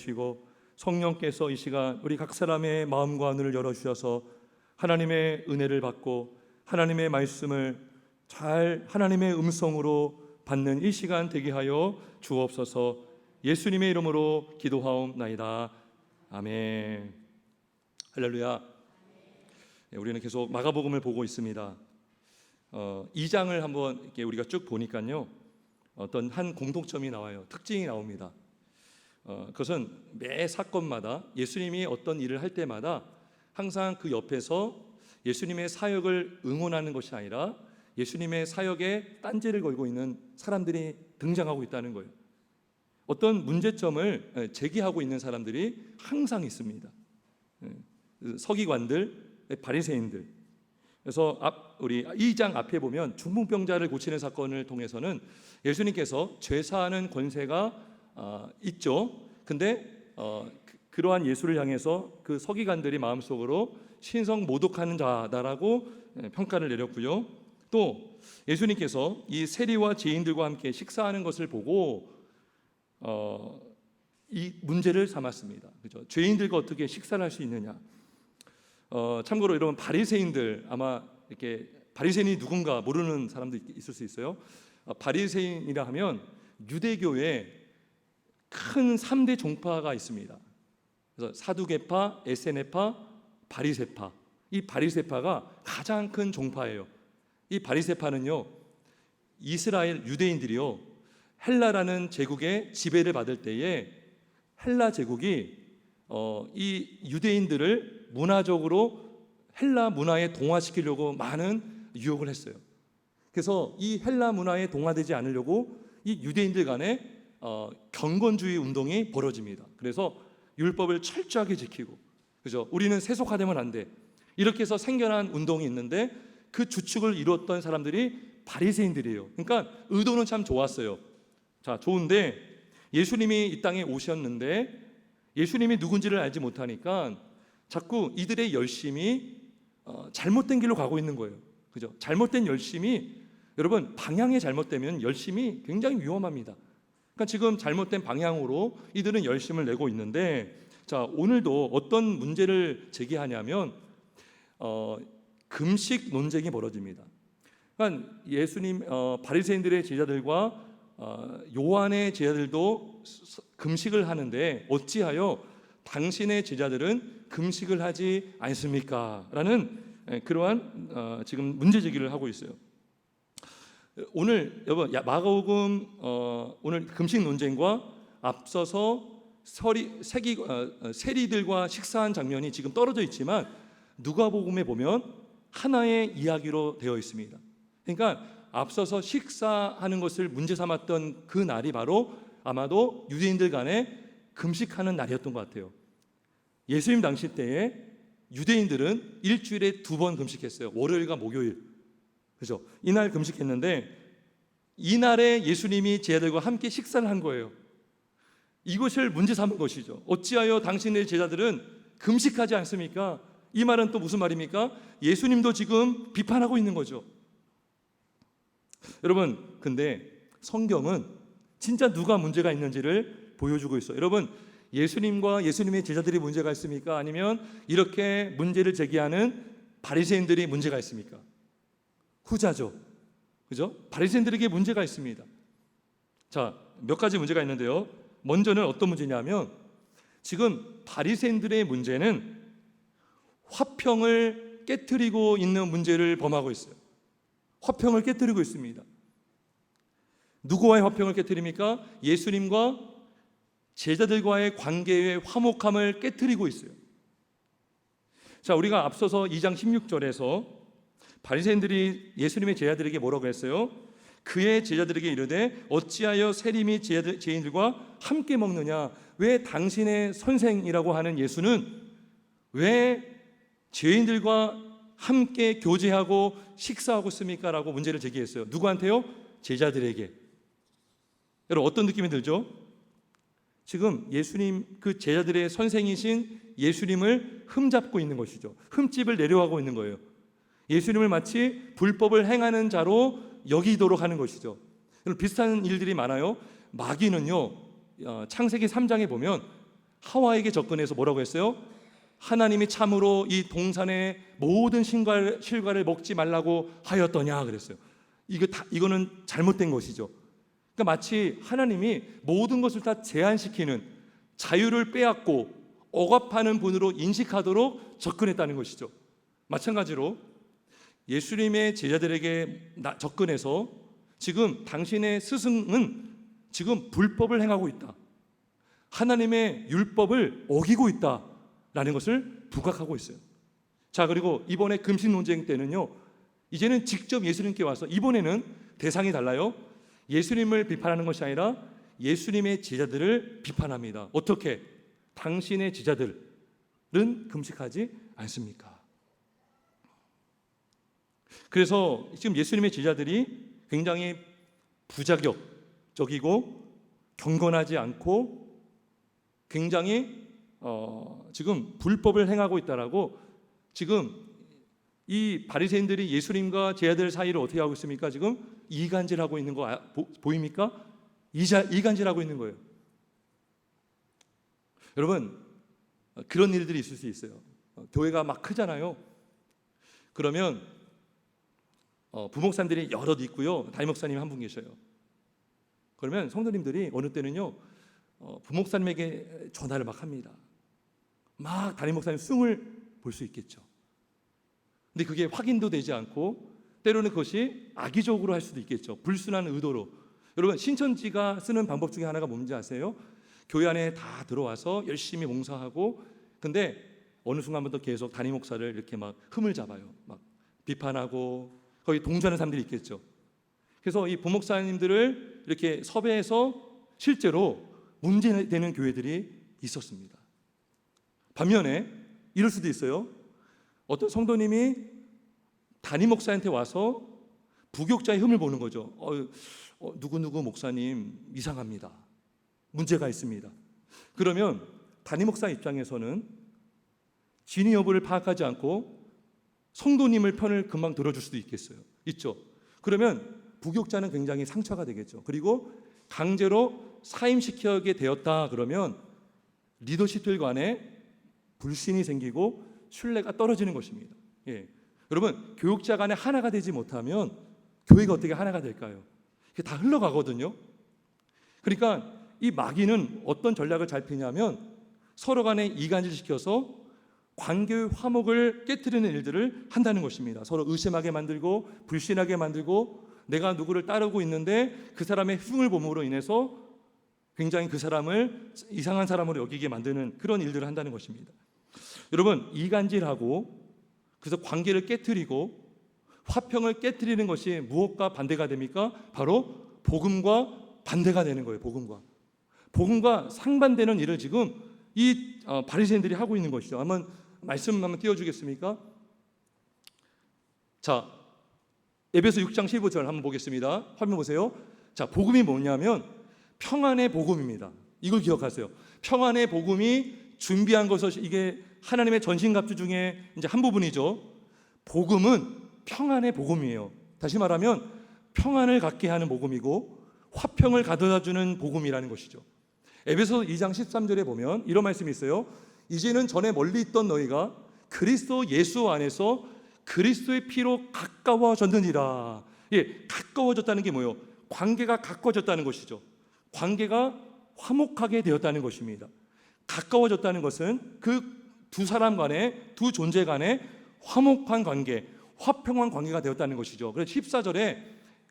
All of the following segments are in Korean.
주시고 성령께서 이 시간 우리 각 사람의 마음과 눈을 열어주셔서 하나님의 은혜를 받고 하나님의 말씀을 잘 하나님의 음성으로 받는 이 시간 되게 하여 주옵소서. 예수님의 이름으로 기도하옵나이다. 아멘. 할렐루야. 우리는 계속 마가복음을 보고 있습니다. 2장을 한번 이렇게 우리가 쭉 보니까요, 어떤 한 공통점이 나와요. 특징이 나옵니다. 그것은 매 사건마다 예수님이 어떤 일을 할 때마다 항상 그 옆에서 예수님의 사역을 응원하는 것이 아니라 예수님의 사역에 딴지를 걸고 있는 사람들이 등장하고 있다는 거예요. 어떤 문제점을 제기하고 있는 사람들이 항상 있습니다. 서기관들, 바리새인들. 그래서 우리 2장 앞에 보면 중풍병자를 고치는 사건을 통해서는 예수님께서 죄사하는 권세가 있죠. 근데 그러한 예수를 향해서 그 서기관들이 마음속으로 신성 모독하는 자다라고 평가를 내렸고요. 또 예수님께서 이 세리와 죄인들과 함께 식사하는 것을 보고 이 문제를 삼았습니다. 그죠? 죄인들과 어떻게 식사를 할 수 있느냐? 참고로 여러분, 바리새인들, 아마 이렇게 바리새인이 누군가 모르는 사람도 있을 수 있어요. 바리새인이라 하면 유대교에 큰 3대 종파가 있습니다. 그래서 사두개파, 에세네파, 바리새파. 이 바리새파가 가장 큰 종파예요. 이 바리새파는요, 이스라엘 유대인들이요, 헬라라는 제국의 지배를 받을 때에 헬라 제국이 이 유대인들을 문화적으로 헬라 문화에 동화시키려고 많은 유혹을 했어요. 그래서 이 헬라 문화에 동화되지 않으려고 이 유대인들 간에 경건주의 운동이 벌어집니다. 그래서 율법을 철저하게 지키고, 그죠? 우리는 세속화되면 안 돼. 이렇게 해서 생겨난 운동이 있는데 그 주축을 이루었던 사람들이 바리새인들이에요. 그러니까 의도는 참 좋았어요. 자, 좋은데 예수님이 이 땅에 오셨는데 예수님이 누군지를 알지 못하니까 자꾸 이들의 열심이 잘못된 길로 가고 있는 거예요. 그죠? 잘못된 열심이, 여러분, 방향이 잘못되면 열심이 굉장히 위험합니다. 그러니까 지금 잘못된 방향으로 이들은 열심을 내고 있는데, 자, 오늘도 어떤 문제를 제기하냐면 금식 논쟁이 벌어집니다. 그러니까 예수님, 바리새인들의 제자들과 요한의 제자들도 금식을 하는데 어찌하여 당신의 제자들은 금식을 하지 않습니까? 라는 그러한 지금 문제 제기를 하고 있어요. 오늘 여러분, 마가복음 오늘 금식 논쟁과 앞서서 세리들과 식사한 장면이 지금 떨어져 있지만 누가복음에 보면 하나의 이야기로 되어 있습니다. 그러니까 앞서서 식사하는 것을 문제 삼았던 그 날이 바로 아마도 유대인들 간에 금식하는 날이었던 것 같아요. 예수님 당시 때에 유대인들은 일주일에 2번 금식했어요. 월요일과 목요일. 그죠? 이날 금식했는데 이날에 예수님이 제자들과 함께 식사를 한 거예요. 이것을 문제 삼은 것이죠. 어찌하여 당신의 제자들은 금식하지 않습니까? 이 말은 또 무슨 말입니까? 예수님도 지금 비판하고 있는 거죠. 여러분, 근데 성경은 진짜 누가 문제가 있는지를 보여주고 있어요. 여러분, 예수님과 예수님의 제자들이 문제가 있습니까? 아니면 이렇게 문제를 제기하는 바리새인들이 문제가 있습니까? 후자죠. 그죠? 바리새인들에게 문제가 있습니다. 자, 몇 가지 문제가 있는데요. 먼저는 어떤 문제냐면 지금 바리새인들의 문제는 화평을 깨트리고 있는 문제를 범하고 있어요. 화평을 깨트리고 있습니다. 누구와의 화평을 깨트립니까? 예수님과 제자들과의 관계의 화목함을 깨트리고 있어요. 자, 우리가 앞서서 2장 16절에서 바리새인들이 예수님의 제자들에게 뭐라고 했어요? 그의 제자들에게 이르되 어찌하여 세리미 죄인들과 함께 먹느냐? 왜 당신의 선생이라고 하는 예수는 왜 죄인들과 함께 교제하고 식사하고 있습니까? 라고 문제를 제기했어요. 누구한테요? 제자들에게. 여러분, 어떤 느낌이 들죠? 지금 예수님, 그 제자들의 선생이신 예수님을 흠잡고 있는 것이죠. 흠집을 내려가고 있는 거예요. 예수님을 마치 불법을 행하는 자로 여기도록 하는 것이죠. 비슷한 일들이 많아요. 마귀는요, 창세기 3장에 보면 하와에게 접근해서 뭐라고 했어요? 하나님이 참으로 이 동산의 모든 실과를 먹지 말라고 하였더냐 그랬어요. 이거는 잘못된 것이죠. 그러니까 마치 하나님이 모든 것을 다 제한시키는, 자유를 빼앗고 억압하는 분으로 인식하도록 접근했다는 것이죠. 마찬가지로 예수님의 제자들에게 접근해서 지금 당신의 스승은 지금 불법을 행하고 있다, 하나님의 율법을 어기고 있다라는 것을 부각하고 있어요. 자, 그리고 이번에 금식 논쟁 때는요, 이제는 직접 예수님께 와서, 이번에는 대상이 달라요. 예수님을 비판하는 것이 아니라 예수님의 제자들을 비판합니다. 어떻게? 당신의 제자들은 금식하지 않습니까? 그래서 지금 예수님의 제자들이 굉장히 부자격적이고 경건하지 않고 굉장히 지금 불법을 행하고 있다라고, 지금 이 바리새인들이 예수님과 제자들 사이를 어떻게 하고 있습니까? 지금 이간질하고 있는 거 보입니까? 이간질하고 있는 거예요. 여러분, 그런 일들이 있을 수 있어요. 교회가 막 크잖아요. 그러면 부목사님들이 여럿 있고요, 담임목사님 한 분 계셔요. 그러면 성도님들이 어느 때는요, 부목사님에게 전화를 막 합니다. 막 담임목사님 승을 볼 수 있겠죠. 근데 그게 확인도 되지 않고 때로는 그것이 악의적으로 할 수도 있겠죠. 불순한 의도로. 여러분, 신천지가 쓰는 방법 중에 하나가 뭔지 아세요? 교회 안에 다 들어와서 열심히 봉사하고, 근데 어느 순간부터 계속 담임 목사를 이렇게 막 흠을 잡아요. 막 비판하고 거기 동조하는 사람들이 있겠죠. 그래서 이 부목사님들을 이렇게 섭외해서 실제로 문제되는 교회들이 있었습니다. 반면에 이럴 수도 있어요. 어떤 성도님이 담임 목사한테 와서 부교육자의 흠을 보는 거죠. 누구누구 목사님 이상합니다, 문제가 있습니다. 그러면 담임 목사 입장에서는 진위 여부를 파악하지 않고 성도님을 편을 금방 들어줄 수도 있죠. 그러면 부교육자는 굉장히 상처가 되겠죠. 그리고 강제로 사임시키게 되었다 그러면 리더십들 간에 불신이 생기고 신뢰가 떨어지는 것입니다. 여러분, 교육자 간에 하나가 되지 못하면 교회가 어떻게 하나가 될까요? 이게 다 흘러가거든요. 그러니까 이 마귀는 어떤 전략을 잘 피냐면 서로 간에 이간질시켜서 관계의 화목을 깨트리는 일들을 한다는 것입니다. 서로 의심하게 만들고 불신하게 만들고, 내가 누구를 따르고 있는데 그 사람의 흉을 봄으로 인해서 굉장히 그 사람을 이상한 사람으로 여기게 만드는 그런 일들을 한다는 것입니다. 여러분, 이간질하고 그래서 관계를 깨트리고 화평을 깨트리는 것이 무엇과 반대가 됩니까? 바로 복음과 반대가 되는 거예요. 복음과 상반되는 일을 지금 이 바리새인들이 하고 있는 것이죠. 말씀 한번 띄워주겠습니까? 자, 에베소 6장 15절 한번 보겠습니다. 화면 보세요. 자, 복음이 뭐냐면 평안의 복음입니다. 이걸 기억하세요. 평안의 복음이 준비한 것은 이게 하나님의 전신갑주 중에 이제 한 부분이죠. 복음은 평안의 복음이에요. 다시 말하면 평안을 갖게 하는 복음이고 화평을 가져다 주는 복음이라는 것이죠. 에베소 2장 13절에 보면 이런 말씀이 있어요. 이제는 전에 멀리 있던 너희가 그리스도 예수 안에서 그리스도의 피로 가까워졌느니라. 가까워졌다는 게 뭐예요? 관계가 가까워졌다는 것이죠. 관계가 화목하게 되었다는 것입니다. 가까워졌다는 것은 그 두 사람 간에, 두 존재 간에 화목한 관계, 화평한 관계가 되었다는 것이죠. 그래서 14절에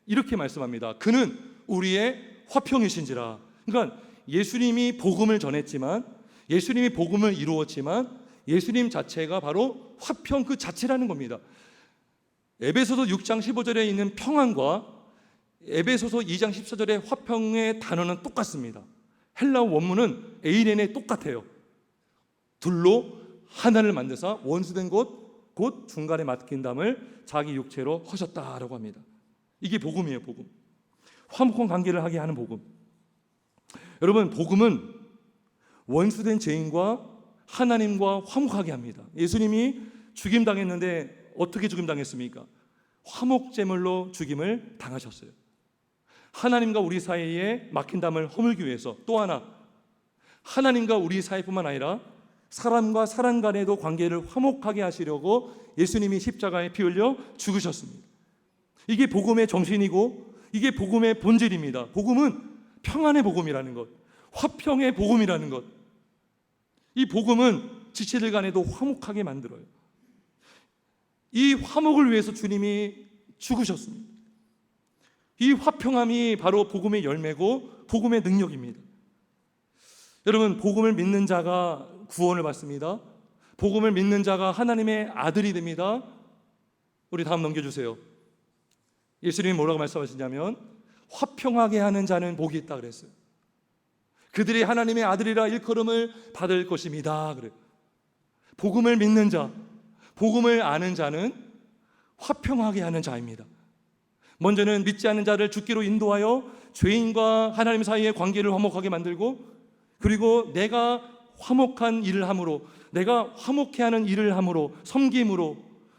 이렇게 말씀합니다. 그는 우리의 화평이신지라. 그러니까 예수님이 복음을 전했지만, 예수님이 복음을 이루었지만 예수님 자체가 바로 화평 그 자체라는 겁니다. 에베소서 6장 15절에 있는 평안과 에베소서 2장 14절의 화평의 단어는 똑같습니다. 헬라어 원문은 에이렌에 똑같아요. 둘로 하나를 만드사 원수된 곧 중간에 맡긴 담을 자기 육체로 허셨다라고 합니다. 이게 복음이에요. 복음. 화목한 관계를 하게 하는 복음. 여러분, 복음은 원수된 죄인과 하나님과 화목하게 합니다. 예수님이 죽임당했는데 어떻게 죽임당했습니까? 화목제물로 죽임을 당하셨어요. 하나님과 우리 사이에 막힌 담을 허물기 위해서. 또 하나, 하나님과 우리 사이뿐만 아니라 사람과 사람 간에도 관계를 화목하게 하시려고 예수님이 십자가에 피 흘려 죽으셨습니다. 이게 복음의 정신이고 이게 복음의 본질입니다. 복음은 평안의 복음이라는 것, 화평의 복음이라는 것. 이 복음은 지체들 간에도 화목하게 만들어요. 이 화목을 위해서 주님이 죽으셨습니다. 이 화평함이 바로 복음의 열매고 복음의 능력입니다. 여러분, 복음을 믿는 자가 구원을 받습니다. 복음을 믿는 자가 하나님의 아들이 됩니다. 우리 다음 넘겨주세요. 예수님이 뭐라고 말씀하시냐면 화평하게 하는 자는 복이 있다 그랬어요. 그들이 하나님의 아들이라 일컬음을 받을 것입니다 그래요. 복음을 믿는 자, 복음을 아는 자는 화평하게 하는 자입니다. 먼저는 믿지 않는 자를 죽기로 인도하여 죄인과 하나님 사이의 관계를 화목하게 만들고, 그리고 내가 화목한 일을 함으로, 내가 화목해 하는 일을 함으로, 섬김으로,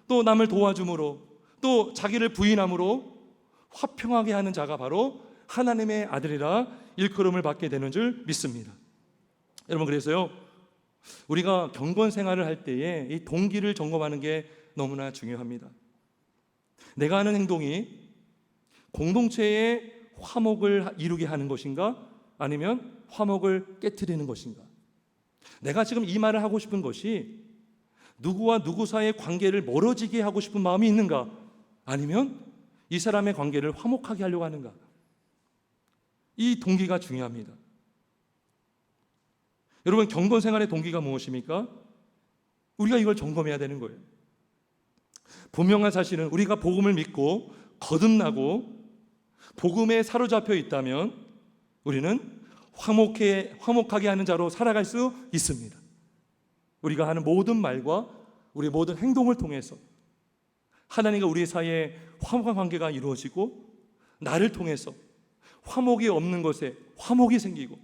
또 남을 도와줌으로, 또 자기를 부인함으로 화평하게 하는 자가 바로 하나님의 아들이라 일컬음을 받게 되는 줄 믿습니다. 여러분, 그래서요, 우리가 경건 생활을 할 때에 이 동기를 점검하는 게 너무나 중요합니다. 내가 하는 행동이 공동체의 화목을 이루게 하는 것인가, 아니면 화목을 깨트리는 것인가? 내가 지금 이 말을 하고 싶은 것이 누구와 누구 사이의 관계를 멀어지게 하고 싶은 마음이 있는가, 아니면 이 사람의 관계를 화목하게 하려고 하는가? 이 동기가 중요합니다. 여러분, 경건 생활의 동기가 무엇입니까? 우리가 이걸 점검해야 되는 거예요. 분명한 사실은 우리가 복음을 믿고 거듭나고 복음에 사로잡혀 있다면 우리는 화목하게 하는 자로 살아갈 수 있습니다. 우리가 하는 모든 말과 우리의 모든 행동을 통해서 하나님과 우리 사이에 화목한 관계가 이루어지고, 나를 통해서 화목이 없는 것에 화목이 생기고,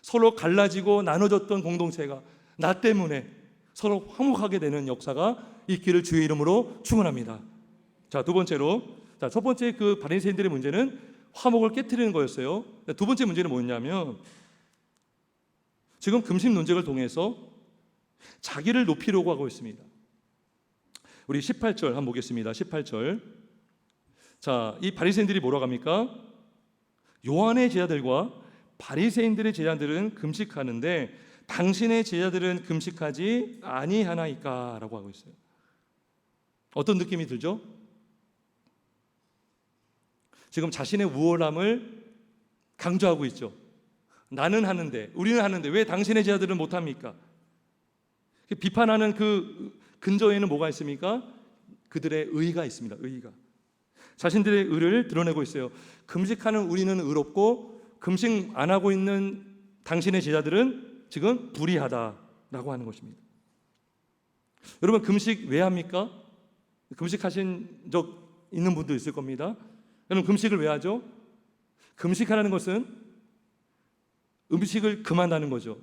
서로 갈라지고 나눠졌던 공동체가 나 때문에 서로 화목하게 되는 역사가 있기를 주의 이름으로 축원합니다. 자, 두 번째로, 첫 번째 그 바리새인들의 문제는 화목을 깨트리는 거였어요. 두 번째 문제는 뭐였냐면, 지금 금식 논쟁을 통해서 자기를 높이려고 하고 있습니다. 우리 18절 한번 보겠습니다. 18절. 자, 이 바리새인들이 뭐라고 합니까? 요한의 제자들과 바리새인들의 제자들은 금식하는데 당신의 제자들은 금식하지 아니하나이까? 라고 하고 있어요. 어떤 느낌이 들죠? 지금 자신의 우월함을 강조하고 있죠. 나는 하는데, 우리는 하는데 왜 당신의 제자들은 못합니까? 비판하는 그 근저에는 뭐가 있습니까? 그들의 의가 있습니다. 의가. 자신들의 의를 드러내고 있어요. 금식하는 우리는 의롭고 금식 안 하고 있는 당신의 제자들은 지금 불의하다라고 하는 것입니다. 여러분, 금식 왜 합니까? 금식하신 적 있는 분도 있을 겁니다. 여러분, 금식을 왜 하죠? 금식하라는 것은 음식을 금한다는 거죠.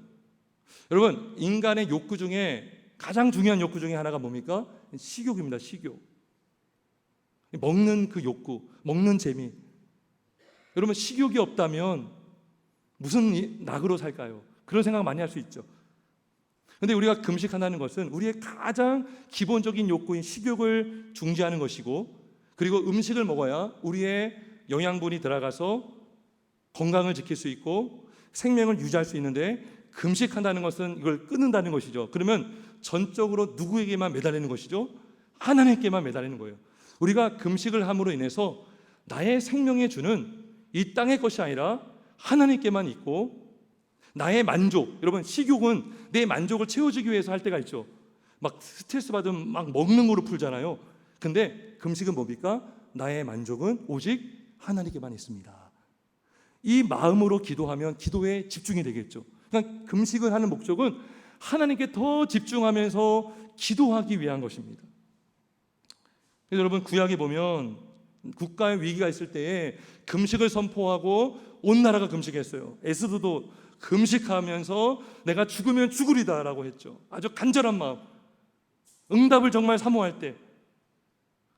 여러분, 인간의 욕구 중에 가장 중요한 욕구 중에 하나가 뭡니까? 식욕입니다. 식욕. 먹는 그 욕구, 먹는 재미. 여러분, 식욕이 없다면 무슨 낙으로 살까요? 그런 생각 많이 할 수 있죠. 그런데 우리가 금식한다는 것은 우리의 가장 기본적인 욕구인 식욕을 중지하는 것이고, 그리고 음식을 먹어야 우리의 영양분이 들어가서 건강을 지킬 수 있고 생명을 유지할 수 있는데, 금식한다는 것은 이걸 끊는다는 것이죠. 그러면 전적으로 누구에게만 매달리는 것이죠? 하나님께만 매달리는 거예요. 우리가 금식을 함으로 인해서 나의 생명에 주는 이 땅의 것이 아니라 하나님께만 있고, 나의 만족, 여러분, 식욕은 내 만족을 채워주기 위해서 할 때가 있죠. 막 스트레스 받으면 막 먹는 거로 풀잖아요. 근데 금식은 뭡니까? 나의 만족은 오직 하나님께만 있습니다. 이 마음으로 기도하면 기도에 집중이 되겠죠. 그러니까 금식을 하는 목적은 하나님께 더 집중하면서 기도하기 위한 것입니다. 그래서 여러분, 구약에 보면 국가의 위기가 있을 때에 금식을 선포하고 온 나라가 금식했어요. 에스더도 금식하면서 내가 죽으면 죽으리다라고 했죠. 아주 간절한 마음, 응답을 정말 사모할 때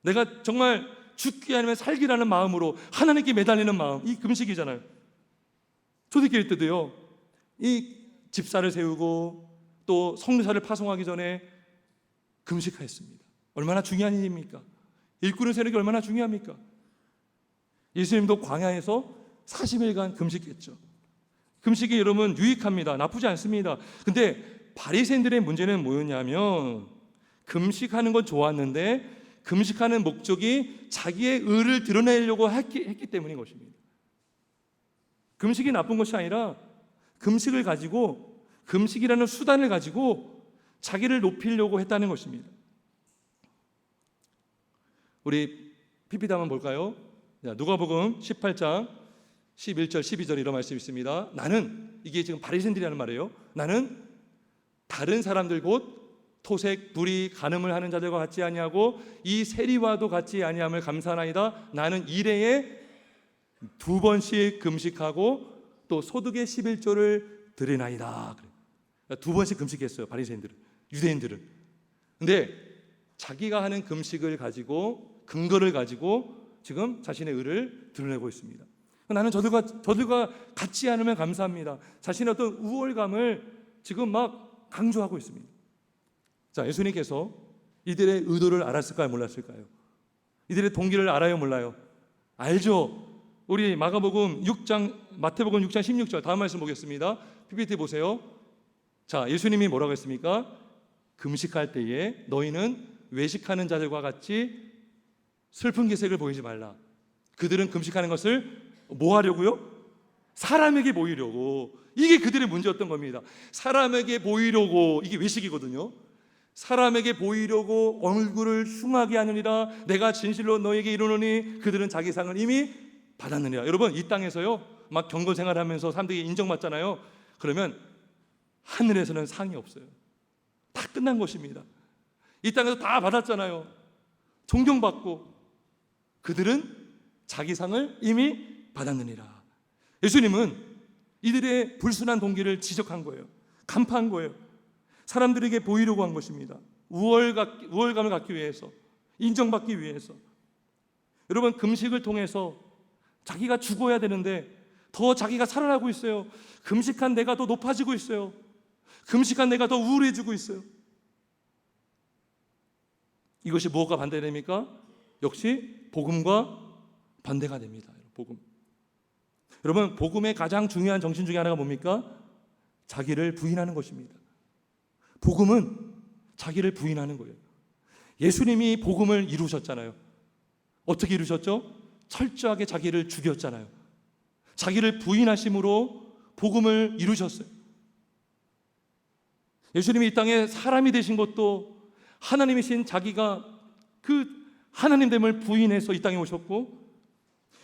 내가 정말 죽기 아니면 살기라는 마음으로 하나님께 매달리는 마음, 이 금식이잖아요. 초대교회 때도요, 이 집사를 세우고 또 성사를 파송하기 전에 금식하였습니다. 얼마나 중요한 일입니까? 일꾼을 세우는 게 얼마나 중요합니까? 예수님도 광야에서 40일간 금식했죠. 금식이 여러분 유익합니다. 나쁘지 않습니다. 근데 바리새인들의 문제는 뭐였냐면 금식하는 건 좋았는데 금식하는 목적이 자기의 의를 드러내려고 했기 때문인 것입니다. 금식이 나쁜 것이 아니라 금식을 가지고 금식이라는 수단을 가지고 자기를 높이려고 했다는 것입니다. 우리 PPT 한번 볼까요? 누가복음 18장 11절 12절 이런 말씀이 있습니다. 나는, 이게 지금 바리새인들이라는 말이에요. 나는 다른 사람들 곧 토색, 불의, 간음을 하는 자들과 같지 아니하고 이 세리와도 같지 아니함을 감사하나이다. 나는 일해에 2번씩 금식하고 또 소득의 11조를 드리나이다. 2번씩 금식했어요. 바리새인들은, 유대인들은. 근데 자기가 하는 금식을 가지고, 근거를 가지고 지금 자신의 의를 드러내고 있습니다. 나는 저들과 같지 않으면 감사합니다. 자신의 어떤 우월감을 지금 막 강조하고 있습니다. 자, 예수님께서 이들의 의도를 알았을까요? 몰랐을까요? 이들의 동기를 알아요? 몰라요? 알죠. 우리 마태복음 6장 16절 다음 말씀 보겠습니다. PPT 보세요. 자, 예수님이 뭐라고 했습니까? 금식할 때에 너희는 외식하는 자들과 같이 슬픈 기색을 보이지 말라. 그들은 금식하는 것을 뭐 하려고요? 사람에게 보이려고. 이게 그들의 문제였던 겁니다. 사람에게 보이려고. 이게 외식이거든요. 사람에게 보이려고 얼굴을 흉하게 하느니라. 내가 진실로 너에게 이르노니 그들은 자기 상을 이미 받았느니라. 여러분, 이 땅에서요 막 경건 생활하면서 사람들이 인정받잖아요. 그러면 하늘에서는 상이 없어요. 다 끝난 것입니다. 이 땅에서 다 받았잖아요. 존경받고. 그들은 자기 상을 이미 받았느니라. 예수님은 이들의 불순한 동기를 지적한 거예요. 간파한 거예요. 사람들에게 보이려고 한 것입니다. 우월감을 갖기 위해서, 인정받기 위해서. 여러분, 금식을 통해서 자기가 죽어야 되는데 더 자기가 살아나고 있어요. 금식한 내가 더 높아지고 있어요. 금식한 내가 더 우월해지고 있어요. 이것이 무엇과 반대됩니까? 역시 복음과 반대가 됩니다. 복음. 여러분, 복음의 가장 중요한 정신 중에 하나가 뭡니까? 자기를 부인하는 것입니다. 복음은 자기를 부인하는 거예요. 예수님이 복음을 이루셨잖아요. 어떻게 이루셨죠? 철저하게 자기를 죽였잖아요. 자기를 부인하심으로 복음을 이루셨어요. 예수님이 이 땅에 사람이 되신 것도 하나님이신 자기가 그 하나님됨을 부인해서 이 땅에 오셨고,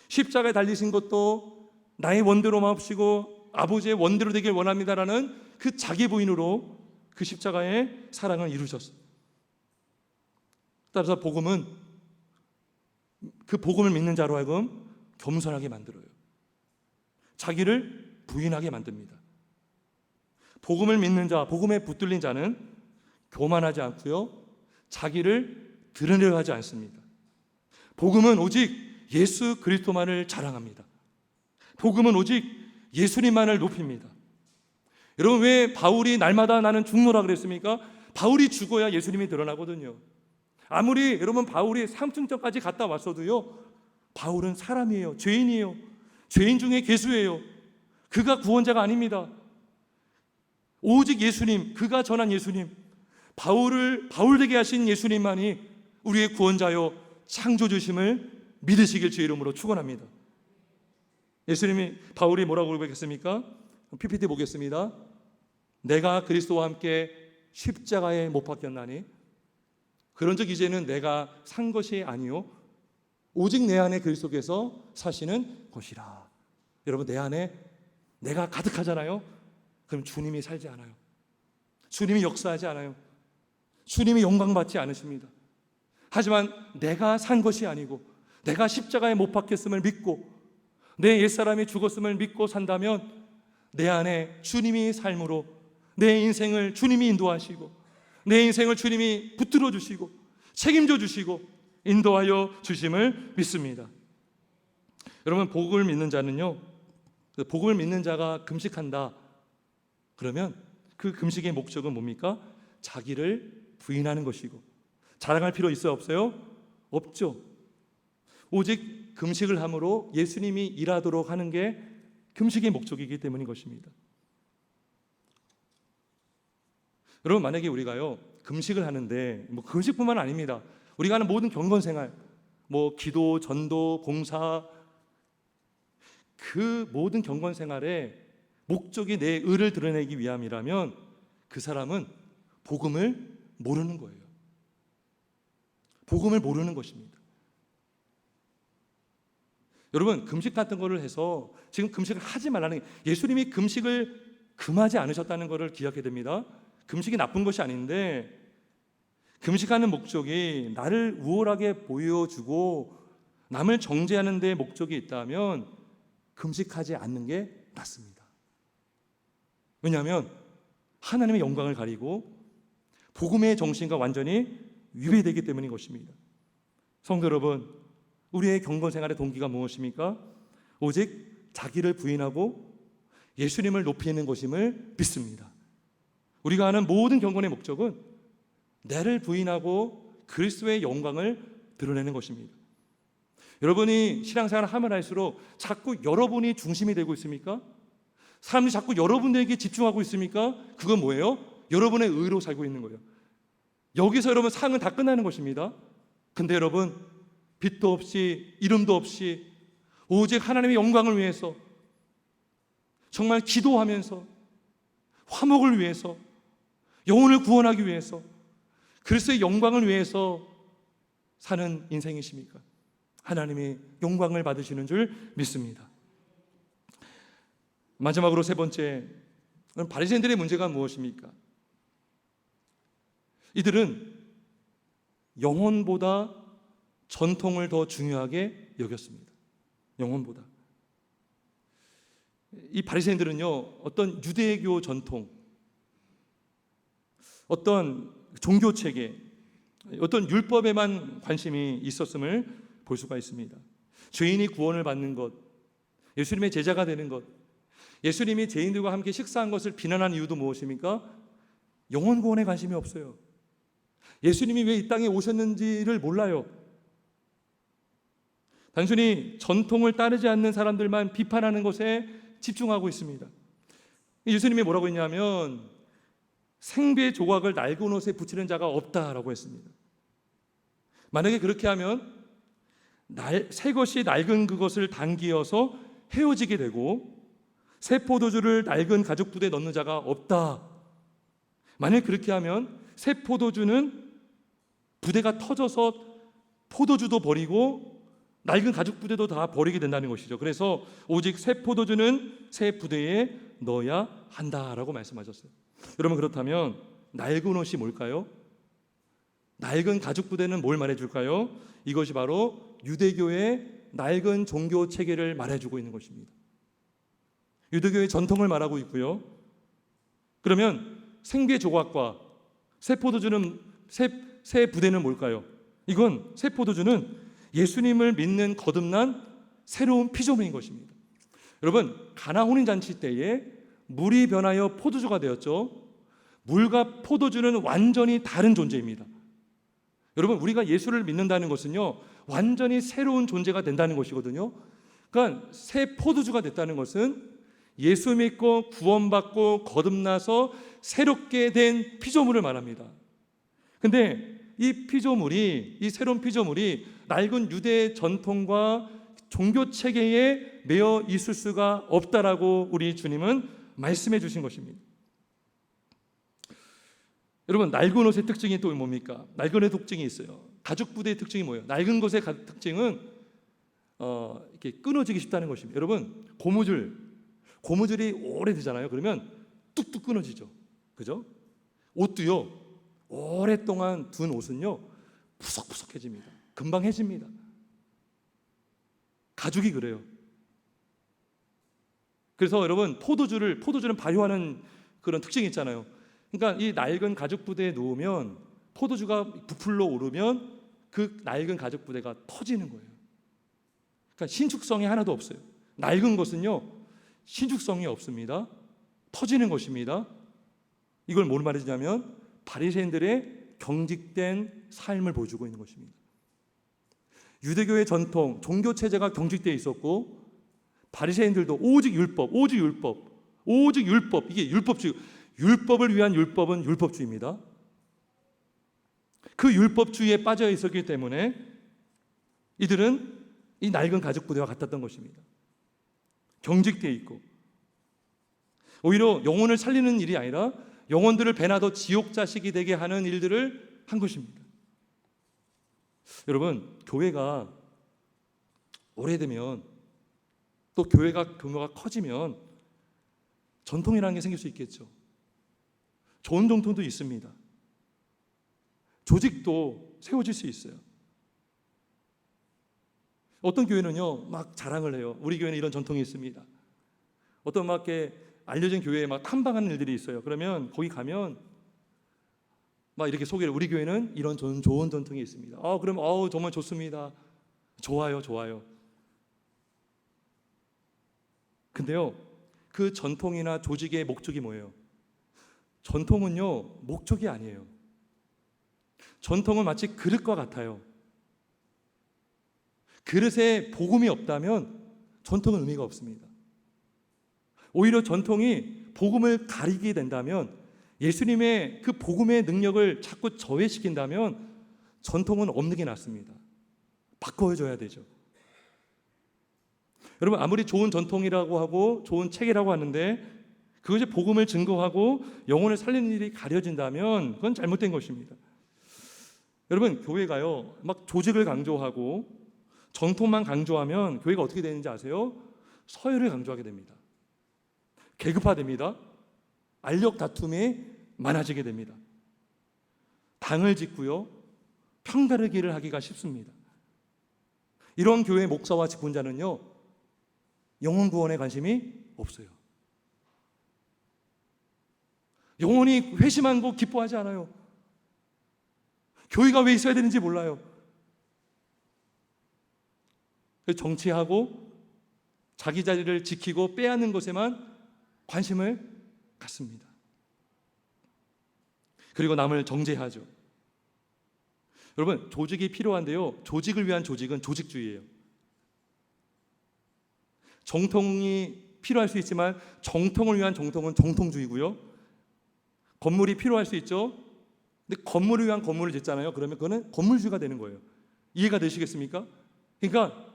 십자가에 달리신 것도 나의 원대로 마옵시고 아버지의 원대로 되길 원합니다라는 그 자기 부인으로 그 십자가의 사랑을 이루셨어요. 따라서 복음은 그 복음을 믿는 자로 하여금 겸손하게 만들어요. 자기를 부인하게 만듭니다. 복음을 믿는 자, 복음에 붙들린 자는 교만하지 않고요, 자기를 드러내려 하지 않습니다. 복음은 오직 예수 그리스도만을 자랑합니다. 복음은 오직 예수님만을 높입니다. 여러분, 왜 바울이 날마다 나는 죽노라 그랬습니까? 바울이 죽어야 예수님이 드러나거든요. 아무리 여러분 바울이 삼층전까지 갔다 왔어도요, 바울은 사람이에요. 죄인이에요. 죄인 중에 괴수예요. 그가 구원자가 아닙니다. 오직 예수님, 그가 전한 예수님, 바울을 바울되게 하신 예수님만이 우리의 구원자요 창조주심을 믿으시길 주의 이름으로 축원합니다. 예수님이, 바울이 뭐라고 고백했습니까? PPT 보겠습니다. 내가 그리스도와 함께 십자가에 못 박혔나니 그런즉 이제는 내가 산 것이 아니요 오직 내 안에 그리스도께서 사시는 것이라. 여러분, 내 안에 내가 가득하잖아요. 그럼 주님이 살지 않아요. 주님이 역사하지 않아요. 주님이 영광받지 않으십니다. 하지만 내가 산 것이 아니고 내가 십자가에 못 박혔음을 믿고 내 옛사람이 죽었음을 믿고 산다면 내 안에 주님이 삶으로 내 인생을 주님이 인도하시고 내 인생을 주님이 붙들어 주시고 책임져 주시고 인도하여 주심을 믿습니다. 여러분, 복음을 믿는 자는요, 복음을 믿는 자가 금식한다 그러면 그 금식의 목적은 뭡니까? 자기를 부인하는 것이고, 자랑할 필요 있어요, 없어요? 없죠. 오직 금식을 함으로 예수님이 일하도록 하는 게 금식의 목적이기 때문인 것입니다. 여러분, 만약에 우리가요 금식을 하는데, 금식뿐만 아닙니다. 우리가 하는 모든 경건생활, 기도, 전도, 봉사, 그 모든 경건생활의 목적이 내 의를 드러내기 위함이라면 그 사람은 복음을 모르는 거예요. 복음을 모르는 것입니다. 여러분, 금식 같은 거를 해서 지금 금식을 하지 말라는 게, 예수님이 금식을 금하지 않으셨다는 것을 기억해야 됩니다. 금식이 나쁜 것이 아닌데, 금식하는 목적이 나를 우월하게 보여주고 남을 정죄하는 데 목적이 있다면 금식하지 않는 게 낫습니다. 왜냐하면 하나님의 영광을 가리고 복음의 정신과 완전히 위배되기 때문인 것입니다. 성도 여러분, 우리의 경건생활의 동기가 무엇입니까? 오직 자기를 부인하고 예수님을 높이는 것임을 믿습니다. 우리가 하는 모든 경건의 목적은 나를 부인하고 그리스도의 영광을 드러내는 것입니다. 여러분이 신앙생활을 하면 할수록 자꾸 여러분이 중심이 되고 있습니까? 사람들이 자꾸 여러분에게 집중하고 있습니까? 그건 뭐예요? 여러분의 의로 살고 있는 거예요. 여기서 여러분 상은 다 끝나는 것입니다. 근데 여러분, 빛도 없이 이름도 없이 오직 하나님의 영광을 위해서, 정말 기도하면서 화목을 위해서, 영혼을 구원하기 위해서, 그리스도의 영광을 위해서 사는 인생이십니까? 하나님이 영광을 받으시는 줄 믿습니다. 마지막으로 세 번째, 바리새인들의 문제가 무엇입니까? 이들은 영혼보다 전통을 더 중요하게 여겼습니다. 영혼보다. 이 바리새인들은요, 어떤 유대교 전통, 어떤 종교 체계, 어떤 율법에만 관심이 있었음을 볼 수가 있습니다. 죄인이 구원을 받는 것, 예수님의 제자가 되는 것, 예수님이 죄인들과 함께 식사한 것을 비난한 이유도 무엇입니까? 영혼 구원에 관심이 없어요. 예수님이 왜 이 땅에 오셨는지를 몰라요. 단순히 전통을 따르지 않는 사람들만 비판하는 것에 집중하고 있습니다. 예수님이 뭐라고 했냐면 생배 조각을 낡은 옷에 붙이는 자가 없다라고 했습니다. 만약에 그렇게 하면 새 것이 낡은 그것을 당기어서 헤어지게 되고 새 포도주를 낡은 가죽 부대에 넣는 자가 없다. 만약 그렇게 하면 새 포도주는 부대가 터져서 포도주도 버리고 낡은 가죽 부대도 다 버리게 된다는 것이죠. 그래서 오직 새 포도주는 새 부대에 넣어야 한다라고 말씀하셨어요. 여러분, 그렇다면 낡은 옷이 뭘까요? 낡은 가죽 부대는 뭘 말해줄까요? 이것이 바로 유대교의 낡은 종교 체계를 말해주고 있는 것입니다. 유대교의 전통을 말하고 있고요. 그러면 생배 조각과 새 포도주는 새 부대는 뭘까요? 이건 새 포도주는 예수님을 믿는 거듭난 새로운 피조물인 것입니다. 여러분, 가나 혼인 잔치 때에 물이 변하여 포도주가 되었죠. 물과 포도주는 완전히 다른 존재입니다. 여러분, 우리가 예수를 믿는다는 것은요, 완전히 새로운 존재가 된다는 것이거든요. 그러니까 새 포도주가 됐다는 것은 예수 믿고 구원받고 거듭나서 새롭게 된 피조물을 말합니다. 근데 이 피조물이, 이 새로운 피조물이 낡은 유대 전통과 종교 체계에 매여 있을 수가 없다라고 우리 주님은 말씀해 주신 것입니다. 여러분, 낡은 옷의 특징이 또 뭡니까? 낡은 옷의 특징이 있어요. 가죽 부대의 특징이 뭐예요? 낡은 것의 특징은 이렇게 끊어지기 쉽다는 것입니다. 여러분, 고무줄이 오래되잖아요. 그러면 뚝뚝 끊어지죠. 그죠? 옷도요, 오랫동안 둔 옷은요, 푸석푸석해집니다. 금방 해집니다. 가죽이 그래요. 그래서 여러분, 포도주는 발효하는 그런 특징이 있잖아요. 그러니까 이 낡은 가죽 부대에 놓으면 포도주가 부풀러 오르면 그 낡은 가죽 부대가 터지는 거예요. 그러니까 신축성이 하나도 없어요. 낡은 것은요, 신축성이 없습니다. 터지는 것입니다. 이걸 뭘 말해주냐면 바리새인들의 경직된 삶을 보여주고 있는 것입니다. 유대교의 전통, 종교 체제가 경직되어 있었고 바리새인들도 오직 율법, 오직 율법, 오직 율법, 이게 율법주의. 율법을 위한 율법은 율법주의입니다. 그 율법주의에 빠져 있었기 때문에 이들은 이 낡은 가죽 부대와 같았던 것입니다. 경직되어 있고 오히려 영혼을 살리는 일이 아니라 영혼들을 배나더 지옥 자식이 되게 하는 일들을 한 것입니다. 여러분, 교회가 오래되면 또 교회가 규모가 커지면 전통이라는 게 생길 수 있겠죠. 좋은 전통도 있습니다. 조직도 세워질 수 있어요. 어떤 교회는요 막 자랑을 해요. 우리 교회는 이런 전통이 있습니다. 어떤 막 이렇게 알려진 교회에 막 탐방하는 일들이 있어요. 그러면 거기 가면 막 이렇게 소개를, 우리 교회는 이런 좋은 전통이 있습니다. 그럼 정말 좋습니다. 좋아요, 좋아요. 근데요 그 전통이나 조직의 목적이 뭐예요? 전통은요 목적이 아니에요. 전통은 마치 그릇과 같아요. 그릇에 복음이 없다면 전통은 의미가 없습니다. 오히려 전통이 복음을 가리게 된다면, 예수님의 그 복음의 능력을 자꾸 저해시킨다면 전통은 없는 게 낫습니다. 바꿔줘야 되죠. 여러분, 아무리 좋은 전통이라고 하고 좋은 책이라고 하는데 그것이 복음을 증거하고 영혼을 살리는 일이 가려진다면 그건 잘못된 것입니다. 여러분, 교회가요 막 조직을 강조하고 전통만 강조하면 교회가 어떻게 되는지 아세요? 서열을 강조하게 됩니다. 계급화됩니다. 알력 다툼이 많아지게 됩니다. 당을 짓고요 편가르기를 하기가 쉽습니다. 이런 교회 목사와 직분자는요 영혼 구원에 관심이 없어요. 영혼이 회심한 거 기뻐하지 않아요. 교회가 왜 있어야 되는지 몰라요. 정치하고 자기 자리를 지키고 빼앗는 것에만 관심을 갖습니다. 그리고 남을 정죄하죠. 여러분, 조직이 필요한데요 조직을 위한 조직은 조직주의예요. 정통이 필요할 수 있지만 정통을 위한 정통은 정통주의고요. 건물이 필요할 수 있죠. 근데 건물을 위한 건물을 짓잖아요. 그러면 그거는 건물주의가 되는 거예요. 이해가 되시겠습니까? 그러니까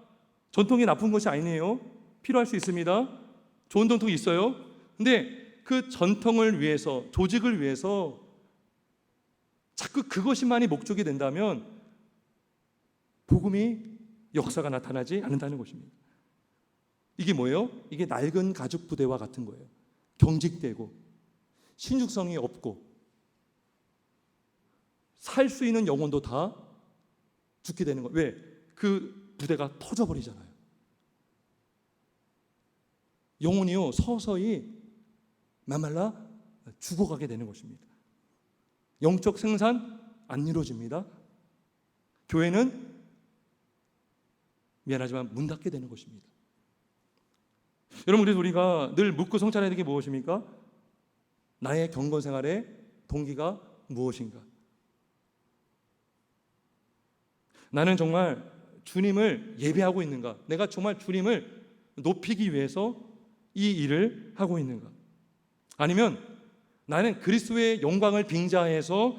전통이 나쁜 것이 아니에요. 필요할 수 있습니다. 좋은 전통이 있어요. 근데 그 전통을 위해서, 조직을 위해서 자꾸 그것이만이 목적이 된다면 복음이 역사가 나타나지 않는다는 것입니다. 이게 뭐예요? 이게 낡은 가죽 부대와 같은 거예요. 경직되고 신축성이 없고 살 수 있는 영혼도 다 죽게 되는 거예요. 왜? 그 부대가 터져버리잖아요. 영혼이요 서서히 메말라 죽어가게 되는 것입니다. 영적 생산 안 이루어집니다. 교회는 미안하지만 문 닫게 되는 것입니다. 여러분, 그래서 우리가 늘 묻고 성찰해야 되는 게 무엇입니까? 나의 경건 생활의 동기가 무엇인가? 나는 정말 주님을 예배하고 있는가? 내가 정말 주님을 높이기 위해서 이 일을 하고 있는가? 아니면 나는 그리스도의 영광을 빙자해서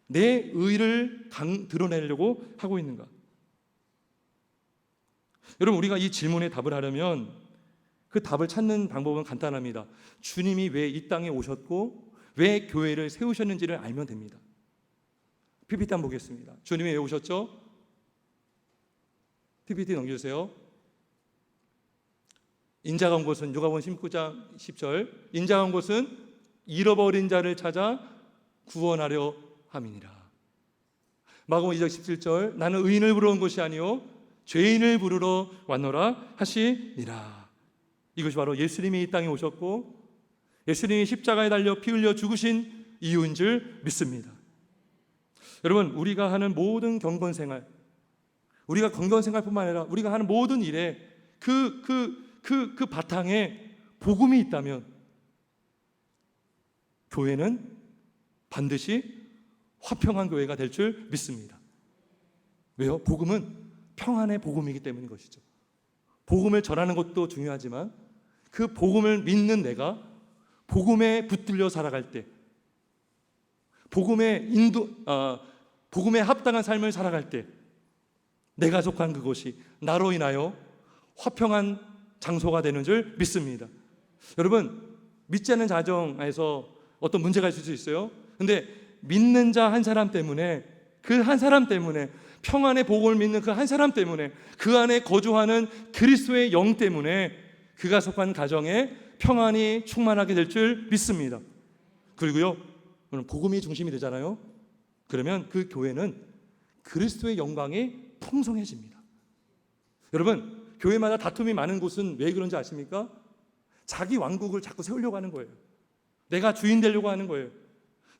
내 의를 드러내려고 하고 있는가? 여러분, 우리가 이 질문에 답을 하려면 그 답을 찾는 방법은 간단합니다. 주님이 왜 이 땅에 오셨고 왜 교회를 세우셨는지를 알면 됩니다. PPT 한번 보겠습니다. 주님이 왜 오셨죠? PPT 넘겨주세요. 인자가 온 곳은, 누가복음 19장 10절, 인자가 온 곳은 잃어버린 자를 찾아 구원하려 함이니라. 마가복음 2장 17절, 나는 의인을 부르러 온 것이 아니요 죄인을 부르러 왔노라 하시니라. 이것이 바로 예수님이 이 땅에 오셨고 예수님이 십자가에 달려 피 흘려 죽으신 이유인 줄 믿습니다. 여러분, 우리가 하는 모든 경건생활, 우리가 경건생활뿐만 아니라 우리가 하는 모든 일에 그 바탕에 복음이 있다면, 교회는 반드시 화평한 교회가 될 줄 믿습니다. 왜요? 복음은 평안의 복음이기 때문인 것이죠. 복음을 전하는 것도 중요하지만 그 복음을 믿는 내가 복음에 붙들려 살아갈 때, 복음에 합당한 삶을 살아갈 때 내가 속한 그곳이 나로 인하여 화평한 장소가 되는 줄 믿습니다. 여러분, 믿지 않는 가정에서 어떤 문제가 있을 수 있어요. 근데 믿는 자 한 사람 때문에, 그 한 사람 때문에, 평안의 복음을 믿는 그 한 사람 때문에, 그 안에 거주하는 그리스도의 영 때문에 그가 속한 가정에 평안이 충만하게 될 줄 믿습니다. 그리고요, 복음이 중심이 되잖아요. 그러면 그 교회는 그리스도의 영광이 풍성해집니다. 여러분, 교회마다 다툼이 많은 곳은 왜 그런지 아십니까? 자기 왕국을 자꾸 세우려고 하는 거예요. 내가 주인 되려고 하는 거예요.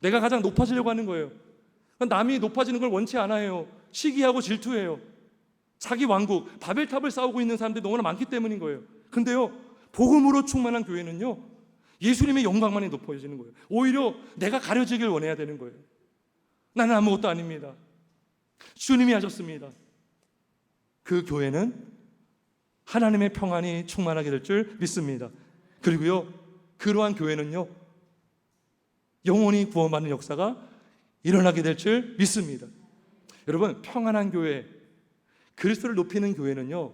내가 가장 높아지려고 하는 거예요. 남이 높아지는 걸 원치 않아요. 시기하고 질투해요. 자기 왕국, 바벨탑을 쌓고 있는 사람들이 너무나 많기 때문인 거예요. 근데요, 복음으로 충만한 교회는요, 예수님의 영광만이 높아지는 거예요. 오히려 내가 가려지길 원해야 되는 거예요. 나는 아무것도 아닙니다. 주님이 하셨습니다. 그 교회는 하나님의 평안이 충만하게 될 줄 믿습니다. 그리고요, 그러한 교회는요, 영혼이 구원받는 역사가 일어나게 될 줄 믿습니다. 여러분, 평안한 교회, 그리스도를 높이는 교회는요,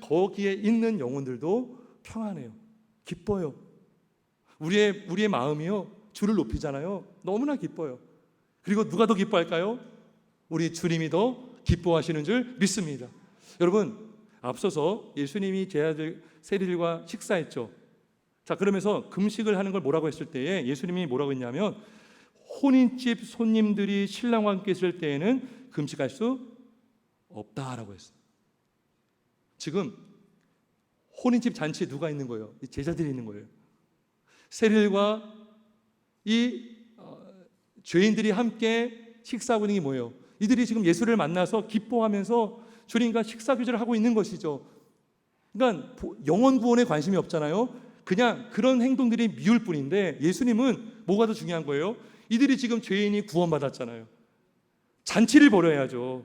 거기에 있는 영혼들도 평안해요. 기뻐요. 우리의 마음이요, 주를 높이잖아요. 너무나 기뻐요. 그리고 누가 더 기뻐할까요? 우리 주님이 더 기뻐하시는 줄 믿습니다. 여러분, 앞서서 예수님이 제 아들 세리들과 식사했죠. 자, 그러면서 금식을 하는 걸 뭐라고 했을 때에 예수님이 뭐라고 했냐면, 혼인집 손님들이 신랑과 함께 있을 때에는 금식할 수 없다라고 했어요. 지금 혼인집 잔치에 누가 있는 거예요? 제자들이 있는 거예요. 세리들과 이 죄인들이 함께 식사하고 있는 게 뭐예요? 이들이 지금 예수를 만나서 기뻐하면서 주님과 식사 교제를 하고 있는 것이죠. 그러니까 영혼 구원에 관심이 없잖아요. 그냥 그런 행동들이 미울 뿐인데, 예수님은 뭐가 더 중요한 거예요? 이들이 지금 죄인이 구원받았잖아요. 잔치를 벌여야죠.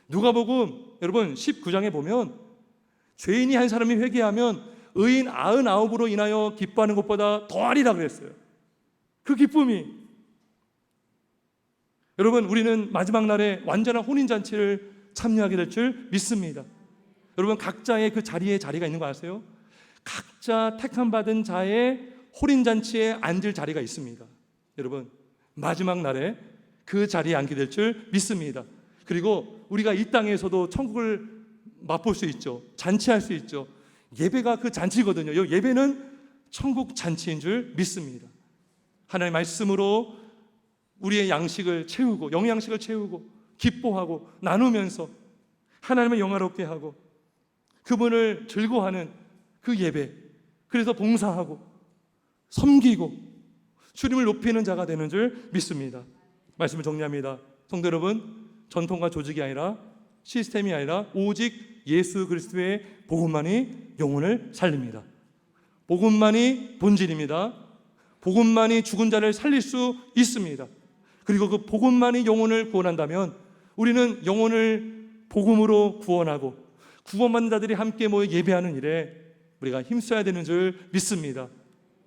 누가복음 여러분 19장에 보면 죄인이 한 사람이 회개하면 의인 99으로 인하여 기뻐하는 것보다 더하리라 그랬어요. 그 기쁨이, 여러분, 우리는 마지막 날에 완전한 혼인잔치를 참여하게 될 줄 믿습니다. 여러분, 각자의 그 자리가 있는 거 아세요? 각자 택함받은 자의 혼인잔치에 앉을 자리가 있습니다. 여러분, 마지막 날에 그 자리에 앉게 될 줄 믿습니다. 그리고 우리가 이 땅에서도 천국을 맛볼 수 있죠. 잔치할 수 있죠. 예배가 그 잔치거든요. 이 예배는 천국 잔치인 줄 믿습니다. 하나님의 말씀으로 우리의 양식을 채우고, 영양식을 채우고, 기뻐하고, 나누면서 하나님을 영화롭게 하고 그분을 즐거워하는 그 예배, 그래서 봉사하고 섬기고 주님을 높이는 자가 되는 줄 믿습니다. 말씀을 정리합니다. 성도 여러분, 전통과 조직이 아니라, 시스템이 아니라 오직 예수 그리스도의 복음만이 영혼을 살립니다. 복음만이 본질입니다. 복음만이 죽은 자를 살릴 수 있습니다. 그리고 그 복음만이 영혼을 구원한다면 우리는 영혼을 복음으로 구원하고 구원받는 자들이 함께 모여 예배하는 일에 우리가 힘써야 되는 줄 믿습니다.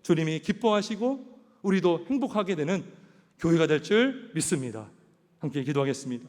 주님이 기뻐하시고 우리도 행복하게 되는 교회가 될 줄 믿습니다. 함께 기도하겠습니다.